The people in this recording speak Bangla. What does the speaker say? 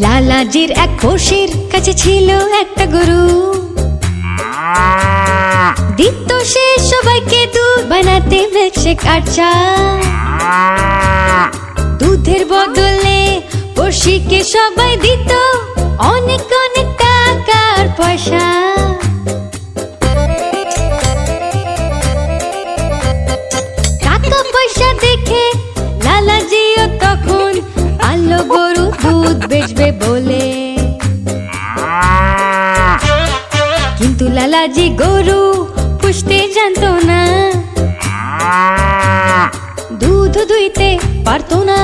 লালাজির এক পড়শির কাছে ছিল একটা গরু, দিত সে সবাইকে দুধ বানাতে বেছে কাঁচা। দুধের বদলে পড়শিকে সবাই দিত অনেক অনেক টাকার পয়সা। টাকা পয়সা দেখে লালাজিও তখন আলো গরু দুধ বেচবে বলে। কিন্তু লালাজি গরু পুষতে জানতো না, দুধ দুইতে পারতো না।